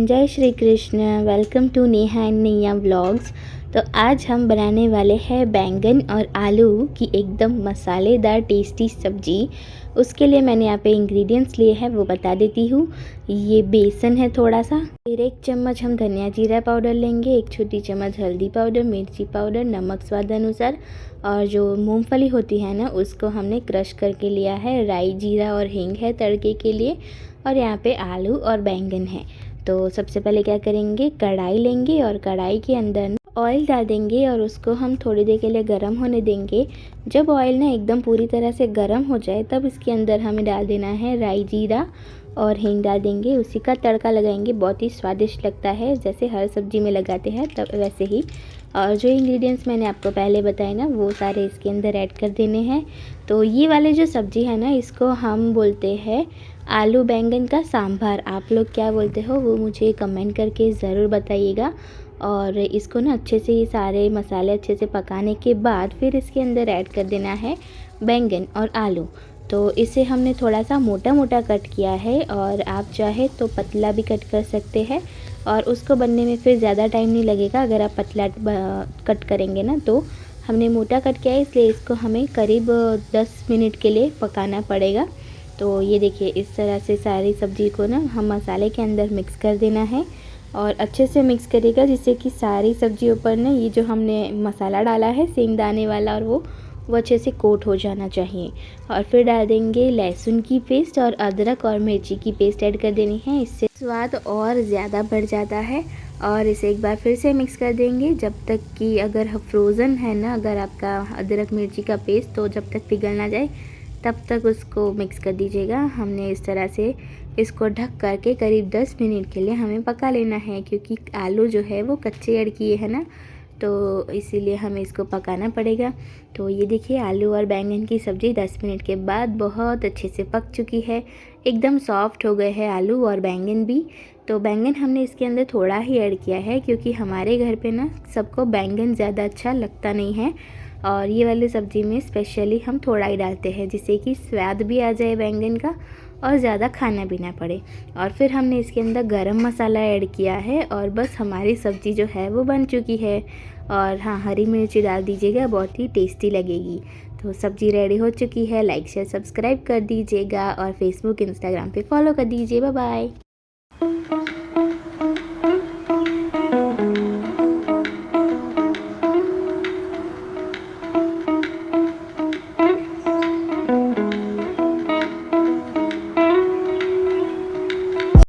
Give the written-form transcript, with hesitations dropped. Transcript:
जय Shri Krishna. Welcome to Neha and Naiya vlogs. तो आज हम बनाने वाले हैं बैंगन और आलू की एकदम मसालेदार टेस्टी सब्जी। उसके लिए मैंने यहाँ पे इंग्रेडिएंट्स लिए हैं, वो बता देती हूँ। ये बेसन है थोड़ा सा, फिर 1 चम्मच हम धनिया जीरा पाउडर लेंगे, 1 छोटी चम्मच हल्दी पाउडर, मिर्ची पाउडर, नमक स्वाद अनुसार, और जो मूंगफली होती है ना उसको हमने क्रश करके लिया है। राई जीरा और हींग है तड़के के लिए, और यहाँ पे आलू और बैंगन है। तो सबसे पहले क्या करेंगे, कढ़ाई लेंगे और कढ़ाई के अंदर ऑयल डाल देंगे और उसको हम थोड़ी देर के लिए गर्म होने देंगे। जब ऑयल ना एकदम पूरी तरह से गर्म हो जाए तब इसके अंदर हमें डाल देना है राई जीरा और हींग डाल देंगे। उसी का तड़का लगाएंगे, बहुत ही स्वादिष्ट लगता है, जैसे हर सब्जी में लगाते हैं तब वैसे ही। और जो इंग्रेडिएंट्स मैंने आपको पहले बताए ना वो सारे इसके अंदर ऐड कर देने हैं। तो ये वाले जो सब्ज़ी है ना इसको हम बोलते हैं आलू बैंगन का सांभर। आप लोग क्या बोलते हो वो मुझे कमेंट करके ज़रूर बताइएगा। और इसको ना अच्छे से ये सारे मसाले अच्छे से पकाने के बाद फिर इसके अंदर ऐड कर देना है बैंगन और आलू। तो इसे हमने थोड़ा सा मोटा मोटा कट किया है, और आप चाहे तो पतला भी कट कर सकते हैं, और उसको बनने में फिर ज़्यादा टाइम नहीं लगेगा अगर आप पतला कट करेंगे ना। तो हमने मोटा कट किया है इसलिए इसको हमें करीब 10 मिनट के लिए पकाना पड़ेगा। तो ये देखिए इस तरह से सारी सब्ज़ी को ना हम मसाले के अंदर मिक्स कर देना है, और अच्छे से मिक्स करेगा जिससे कि सारी सब्जियों पर ना ये जो हमने मसाला डाला है सींगदाने वाला और वो अच्छे से कोट हो जाना चाहिए। और फिर डाल देंगे लहसुन की पेस्ट और अदरक और मिर्ची की पेस्ट ऐड कर देनी है, इससे स्वाद और ज़्यादा बढ़ जाता है। और इसे एक बार फिर से मिक्स कर देंगे जब तक कि अगर फ्रोज़न है ना अगर आपका अदरक मिर्ची का पेस्ट, तो जब तक पिघल ना जाए तब तक उसको मिक्स कर दीजिएगा। हमने इस तरह से इसको ढक करके करीब 10 मिनट के लिए हमें पका लेना है, क्योंकि आलू जो है वो कच्चे ऐड किए हैं ना, तो इसीलिए हमें इसको पकाना पड़ेगा। तो ये देखिए आलू और बैंगन की सब्ज़ी 10 मिनट के बाद बहुत अच्छे से पक चुकी है, एकदम सॉफ्ट हो गए हैं आलू और बैंगन भी। तो बैंगन हमने इसके अंदर थोड़ा ही ऐड किया है, क्योंकि हमारे घर पे ना सबको बैंगन ज़्यादा अच्छा लगता नहीं है, और ये वाली सब्ज़ी में स्पेशली हम थोड़ा ही डालते हैं जिससे कि स्वाद भी आ जाए बैंगन का और ज़्यादा खाना भी ना पड़े। और फिर हमने इसके अंदर गरम मसाला ऐड किया है, और बस हमारी सब्ज़ी जो है वो बन चुकी है। और हाँ, हरी मिर्ची डाल दीजिएगा, बहुत ही टेस्टी लगेगी। तो सब्ज़ी रेडी हो चुकी है। लाइक शेयर सब्सक्राइब कर दीजिएगा और फेसबुक इंस्टाग्राम पे फॉलो कर दीजिए। Bye bye.